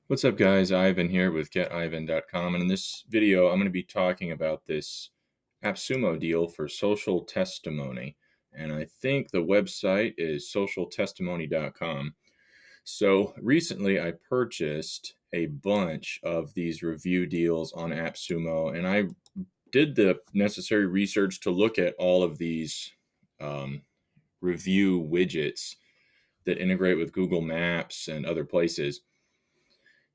What's up, guys? Ivan here with getivan.com, and in this video I'm going to be talking about this AppSumo deal for social testimony, and I think the website is socialtestimony.com. So recently I purchased a bunch of these review deals on AppSumo, and I did the necessary research to look at all of these um, review widgets that integrate with Google Maps and other places.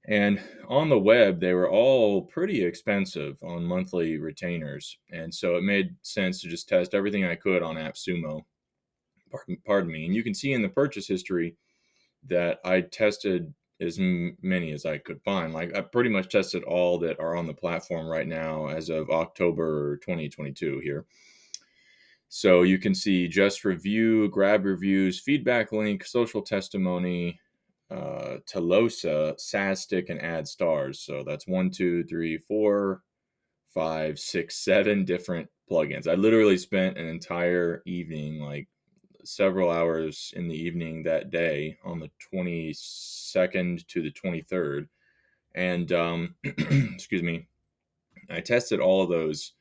And on the web, they were all pretty expensive on monthly retainers. And so it made sense to just test everything I could on AppSumo. Pardon me. And you can see in the purchase history that I tested as many as I could find. Like I pretty much tested all that are on the platform right now as of October 2022 here. So you can see just review, grab reviews, feedback link, social testimony, Telosa, SASTIC, and add stars. So that's 1, 2, 3, 4, 5, 6, 7 different plugins. I literally spent an entire evening, like several hours in the evening that day on the 22nd to the 23rd. And excuse me, I tested all of those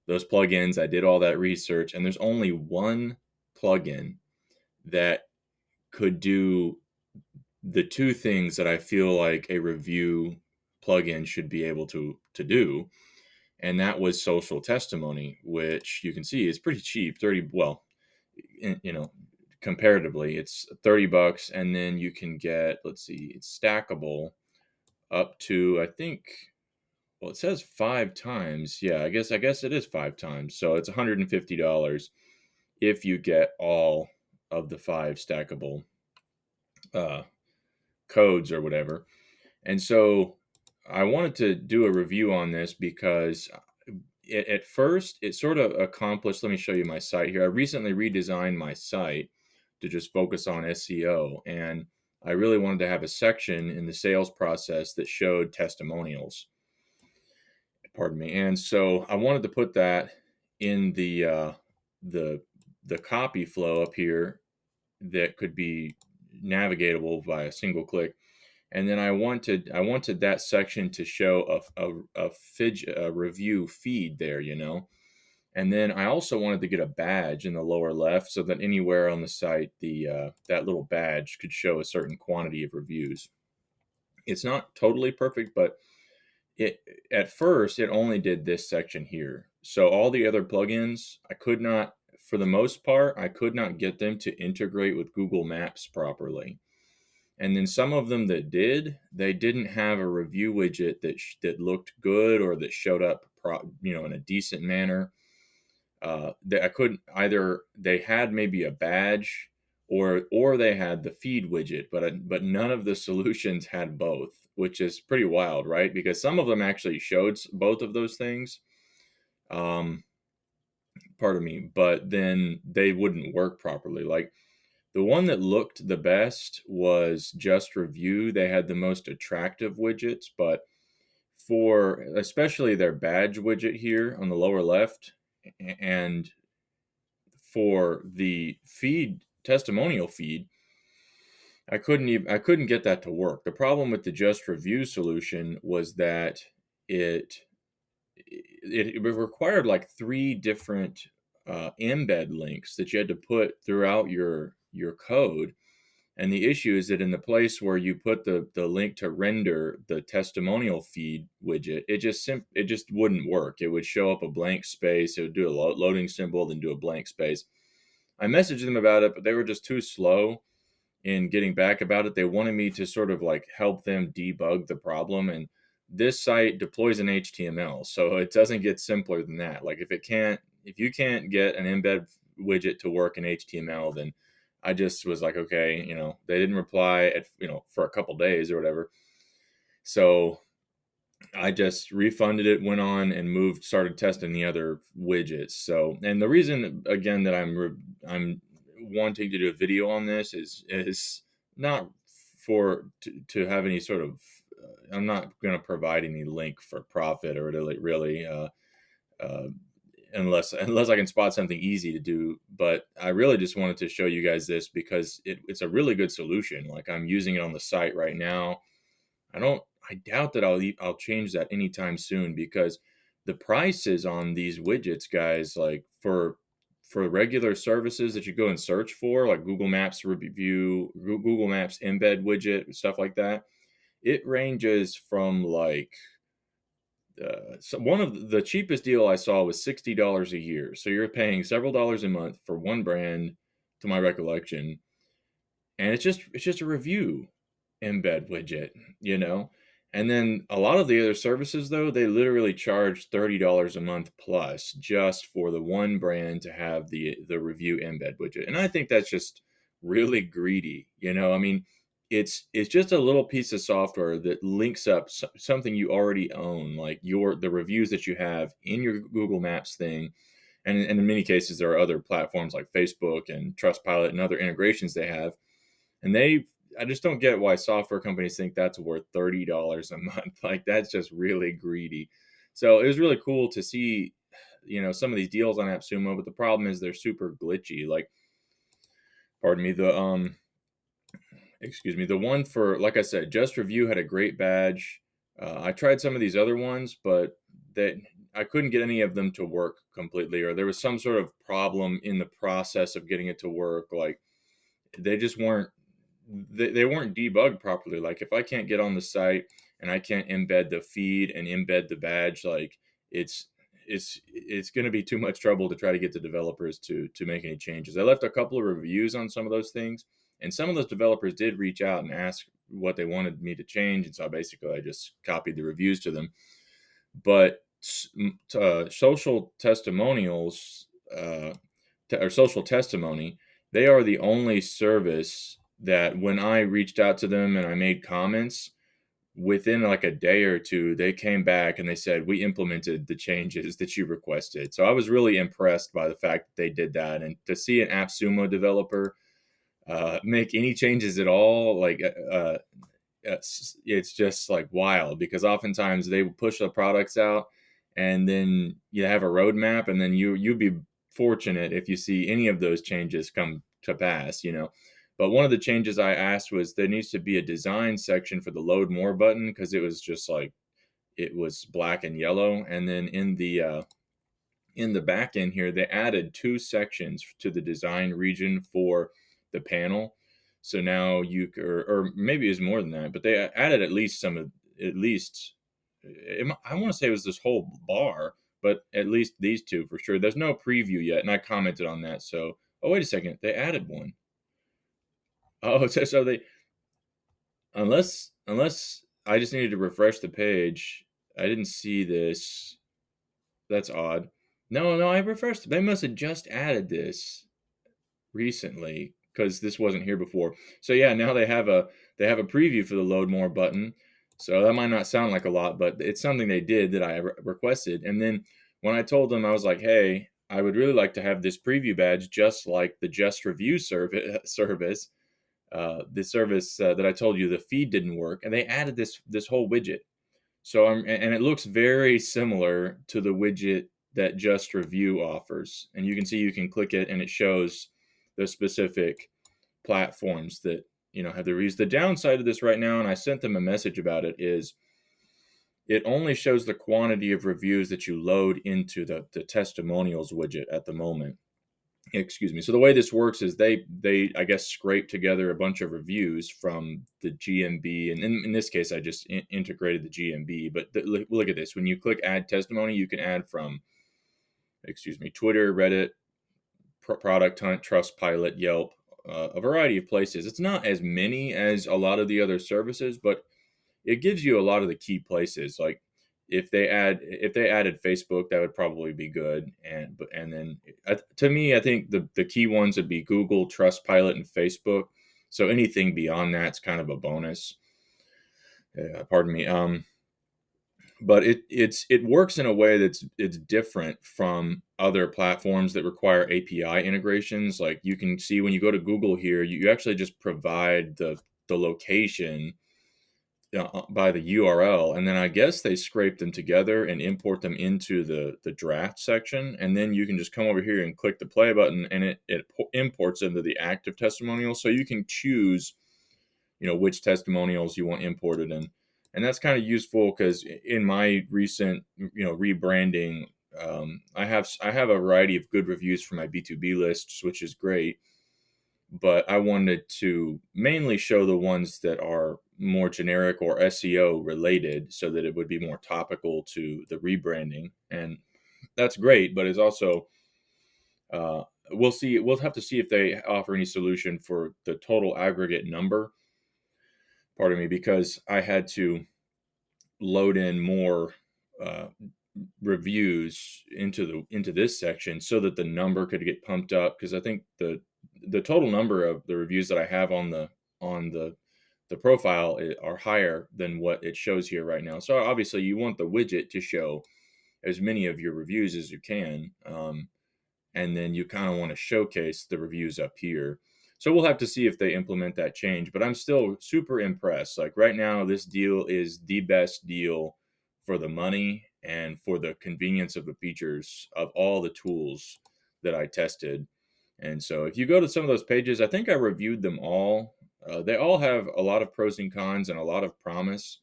plugins. I did all that research, and there's only one plugin that could do the two things that I feel like a review plugin should be able to do, and that was social testimony, which you can see is pretty cheap, 30, well, you know, comparatively, it's $30, and then you can get, let's see, it's stackable up to, I think, well, it says 5 times. Yeah, I guess it is 5 times. So it's $150 if you get all of the 5 stackable uh, codes or whatever. And so I wanted to do a review on this because at first it sort of accomplished. Let me show you my site here. I recently redesigned my site to just focus on SEO, and I really wanted to have a section in the sales process that showed testimonials. Pardon me. And so I wanted to put that in the the copy flow up here that could be navigatable by a single click. And then I wanted that section to show a review feed there, And then I also wanted to get a badge in the lower left so that anywhere on the site the that little badge could show a certain quantity of reviews. It's not totally perfect, but it at first it only did this section here. So all the other plugins, I could not, for the most part, I could not get them to integrate with Google Maps properly. And then some of them that did, they didn't have a review widget that looked good or that showed up, in a decent manner. I couldn't either. They had maybe a badge, or they had the feed widget, but none of the solutions had both, which is pretty wild, right? Because some of them actually showed both of those things. Um, Pardon me, but then they wouldn't work properly. Like the one that looked the best was Just Review. They had the most attractive widgets, but for especially their badge widget here on the lower left, and for the feed testimonial feed, I couldn't get that to work. The problem with the Just Review solution was that it it required like 3 different embed links that you had to put throughout your code. And the issue is that in the place where you put the link to render the testimonial feed widget, it just wouldn't work. It would show up a blank space. It would do a loading symbol, then do a blank space. I messaged them about it, but they were just too slow in getting back about it. They wanted me to sort of like help them debug the problem. And this site deploys in HTML, so it doesn't get simpler than that. Like if you can't get an embed widget to work in HTML, then I just was like, okay, they didn't reply for a couple days or whatever. So I just refunded it, went on and started testing the other widgets. So, and the reason again that I'm wanting to do a video on this is not to have any sort of I'm not going to provide any link for profit or really uh, unless I can spot something easy to do. But I really just wanted to show you guys this because it's a really good solution. Like I'm using it on the site right now. I doubt that I'll change that anytime soon, because the prices on these widgets, guys, like for regular services that you go and search for, like Google Maps review, Google Maps embed widget, stuff like that, it ranges from like so one of the cheapest deal I saw was $60 a year. So you're paying several dollars a month for one brand, to my recollection, and it's just a review embed widget, you know. And then a lot of the other services, though, they literally charge $30 a month plus just for the one brand to have the review embed widget. And I think that's just really greedy, you know. I mean, it's just a little piece of software that links up something you already own, like the reviews that you have in your Google Maps thing. And in many cases, there are other platforms like Facebook and Trustpilot and other integrations they have, and I just don't get why software companies think that's worth $30 a month. Like, that's just really greedy. So it was really cool to see, some of these deals on AppSumo, but the problem is they're super glitchy. Like, pardon me, the one for, like I said, Just Review had a great badge. I tried some of these other ones, but that I couldn't get any of them to work completely, or there was some sort of problem in the process of getting it to work. Like, they just weren't they weren't debugged properly. Like, if I can't get on the site and I can't embed the feed and embed the badge, like, it's it's going to be too much trouble to try to get the developers to make any changes. I left a couple of reviews on some of those things, and some of those developers did reach out and ask what they wanted me to change, and so basically I just copied the reviews to them. But social testimonials, or social testimony, they are the only service that when I reached out to them and I made comments, within like a day or two, they came back and they said, we implemented the changes that you requested. So I was really impressed by the fact that they did that. And to see an AppSumo developer make any changes at all, like, it's just like wild, because oftentimes they will push the products out and then you have a roadmap, and then you'd be fortunate if you see any of those changes come to pass. But one of the changes I asked was there needs to be a design section for the load more button, because it was just like it was black and yellow. And then in the back end here, they added two sections to the design region for the panel. So now or maybe it's more than that, but they added at least I want to say it was this whole bar, but at least these two for sure. There's no preview yet, and I commented on that. So, oh, wait a second, they added one. Oh, so they, unless I just needed to refresh the page, I didn't see this. That's odd. No, no, I refreshed. They must have just added this recently, because this wasn't here before. So yeah, now they have a preview for the load more button. So that might not sound like a lot, but it's something they did that I requested. And then when I told them, I was like, hey, I would really like to have this preview badge just like the Just Review service. The service that I told you the feed didn't work, and they added this whole widget. So and it looks very similar to the widget that Just Review offers. And you can see, you can click it and it shows the specific platforms that have the reviews. The downside of this right now, and I sent them a message about it, is it only shows the quantity of reviews that you load into the testimonials widget at the moment. Excuse me. So the way this works is they I guess scrape together a bunch of reviews from the GMB, and in this case I just integrated the GMB. But look at this: when you click Add Testimony, you can add from, Twitter, Reddit, Product Hunt, Trustpilot, Yelp, a variety of places. It's not as many as a lot of the other services, but it gives you a lot of the key places. Like, if they added Facebook, that would probably be good. And then to me, I think the key ones would be Google, Trustpilot, and Facebook. So anything beyond that's kind of a bonus. Pardon me. But it works in a way it's different from other platforms that require API integrations. Like, you can see when you go to Google here, you actually just provide the location by the URL, and then I guess they scrape them together and import them into the draft section, and then you can just come over here and click the play button, and it imports into the active testimonials. So you can choose, which testimonials you want imported in. And that's kind of useful because in my recent, rebranding, I have a variety of good reviews for my B2B lists, which is great. But I wanted to mainly show the ones that are more generic or SEO related so that it would be more topical to the rebranding. And that's great, but it's also, uh, we'll see. We'll have to see if they offer any solution for the total aggregate number. Pardon me, because I had to load in more uh, reviews into this section so that the number could get pumped up, because I think the total number of the reviews that I have on the profile are higher than what it shows here right now. So obviously you want the widget to show as many of your reviews as you can, and then you kind of want to showcase the reviews up here. So we'll have to see if they implement that change, but I'm still super impressed. Like right now, this deal is the best deal for the money and for the convenience of the features of all the tools that I tested. And so if you go to some of those pages, I think I reviewed them all. They all have a lot of pros and cons and a lot of promise.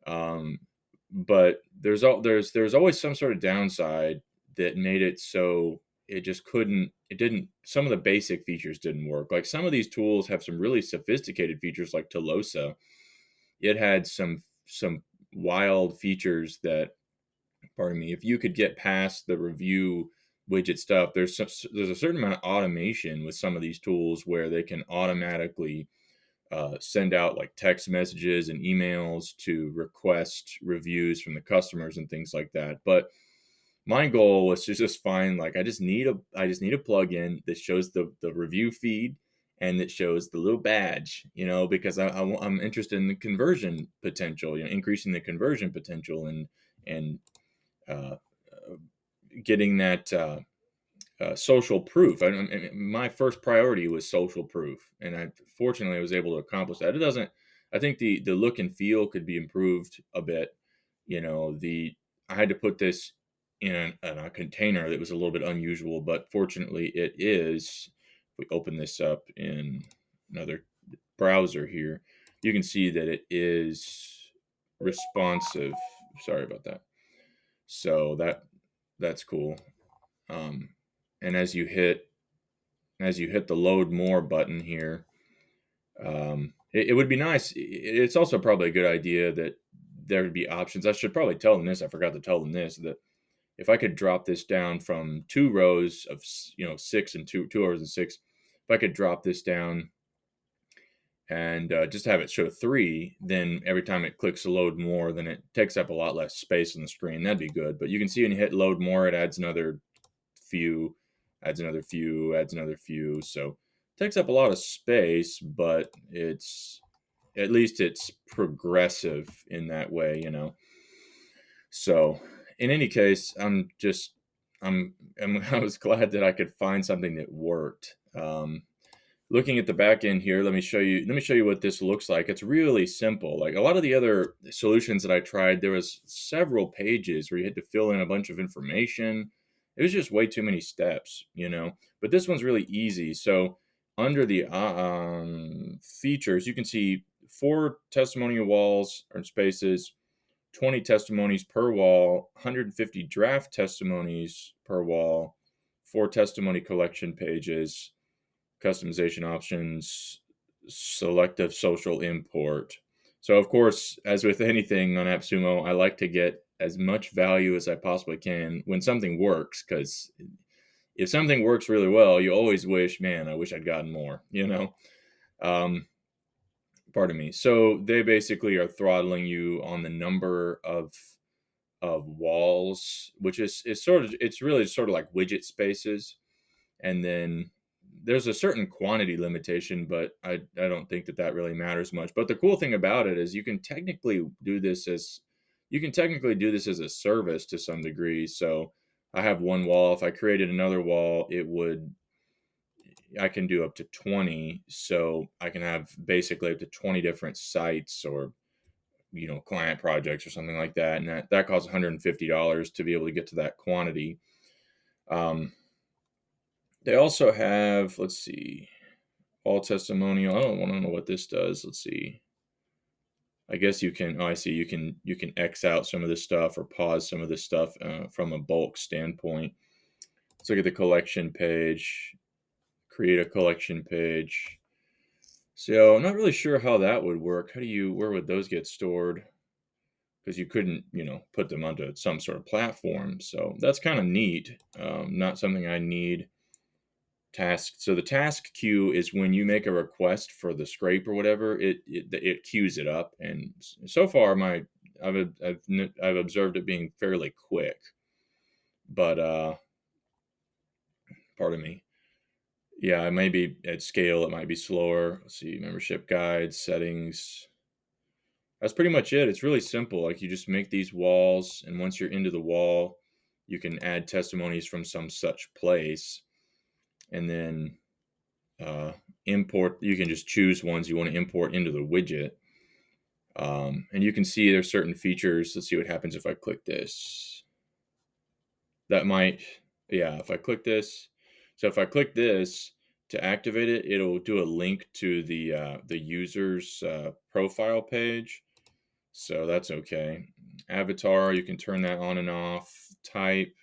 Um, but there's always some sort of downside that made it so it just couldn't it didn't some of the basic features didn't work. Like some of these tools have some really sophisticated features like Telosa. It had some wild features that, pardon me, if you could get past the review widget stuff, there's a certain amount of automation with some of these tools where they can automatically send out like text messages and emails to request reviews from the customers and things like that. But my goal was to just find, like, I just need a plugin that shows the review feed and that shows the little badge, because I'm interested in the conversion potential, increasing the conversion potential, and uh, getting that social proof. My first priority was social proof, and fortunately I was able to accomplish that. It doesn't. I think the look and feel could be improved a bit. The I had to put this in a container that was a little bit unusual, but fortunately it is. If we open this up in another browser here, you can see that it is responsive. Sorry about that. So that's cool. Um, and as you hit the load more button here, it would be nice. It's also probably a good idea that there would be options. I should probably tell them this. I forgot to tell them this, that if I could drop this down from 2 rows of 6 and 2 rows and 6, if I could drop this down and just have it show 3, then every time it clicks load more, then it takes up a lot less space on the screen. That'd be good. But you can see when you hit load more, it adds another few, adds another few, adds another few. So it takes up a lot of space, but at least it's progressive in that way. So in any case, I was glad that I could find something that worked. Looking at the back end here, let me show you what this looks like. It's really simple. Like a lot of the other solutions that I tried, there was several pages where you had to fill in a bunch of information. It was just way too many steps. But this one's really easy. So under the features, you can see 4 testimonial walls or spaces, 20 testimonies per wall, 150 draft testimonies per wall, 4 testimony collection pages, customization options, selective social import. So, of course, as with anything on AppSumo, I like to get as much value as I possibly can when something works, because if something works really well, you always wish, man, I wish I'd gotten more. Um, pardon me. So they basically are throttling you on the number of walls, which it's really sort of like widget spaces. And then there's a certain quantity limitation, but I don't think that really matters much. But the cool thing about it is you can technically do this as a service to some degree. So I have one wall. If I created another wall, I can do up to 20. So I can have basically up to 20 different sites or client projects or something like that, and that costs $150 to be able to get to that quantity. Um, they also have, let's see, all testimonial. I don't want to know what this does. Let's see. I guess you can. Oh, I see. You can X out some of this stuff or pause some of this stuff from a bulk standpoint. Let's look at the collection page. Create a collection page. So I'm not really sure how that would work. Where would those get stored? Because you couldn't, put them onto some sort of platform. So that's kind of neat. Not something I need. Task. So the task queue is when you make a request for the scrape or whatever, it queues it up. And so far, I've observed it being fairly quick. But pardon me. Yeah, it may be at scale. It might be slower. Let's see, membership guides, settings. That's pretty much it. It's really simple. Like you just make these walls, and once you're into the wall, you can add testimonies from some such place, and then import. You can just choose ones you want to import into the widget, and you can see there's certain features. Let's see what happens if I click this. That might, yeah. If I click this, so if I click this to activate it, it'll do a link to the user's profile page. So that's okay. Avatar, you can turn that on and off. Type,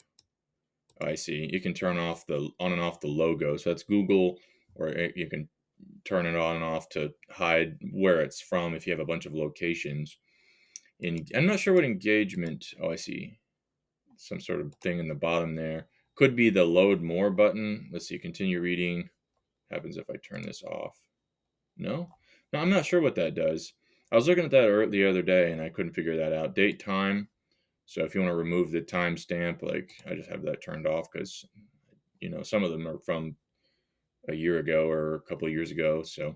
I see. You can turn off the on and off the logo. So that's Google, or you can turn it on and off to hide where it's from if you have a bunch of locations. And I'm not sure what engagement. Oh, I see. Some sort of thing in the bottom there. Could be the load more button. Let's see. Continue reading. Happens if I turn this off. No? No, I'm not sure what that does. I was looking at that the other day and I couldn't figure that out. Date time. So if you want to remove the timestamp, like I just have that turned off because some of them are from a year ago or a couple of years ago, so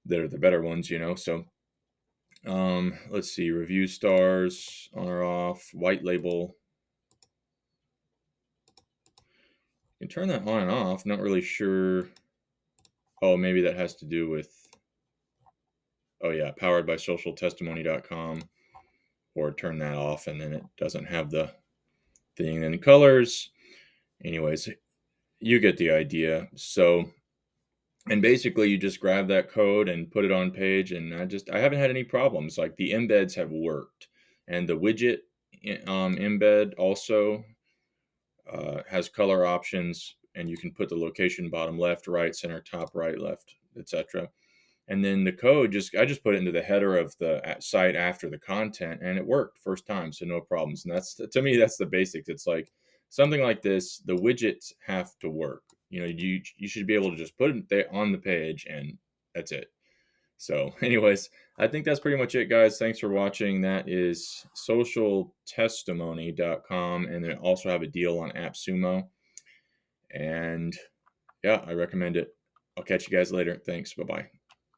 they're the better ones. So let's see, review stars on or off, white label. You can turn that on and off. Not really sure. Oh, maybe that has to do with. Oh yeah, powered by socialtestimony.com, or turn that off and then it doesn't have the thing in colors. Anyways, you get the idea. So, and basically you just grab that code and put it on page, and I haven't had any problems. Like the embeds have worked, and the widget embed also has color options, and you can put the location bottom left, right, center, top, right, left, etc. And then the code I just put it into the header of the site after the content, and it worked first time, so no problems. And that's, to me, that's the basics. It's like something like this. The widgets have to work. You should be able to just put it there on the page, and that's it. So, anyways, I think that's pretty much it, guys. Thanks for watching. That is socialtestimony.com, and they also have a deal on AppSumo. And yeah, I recommend it. I'll catch you guys later. Thanks. Bye bye.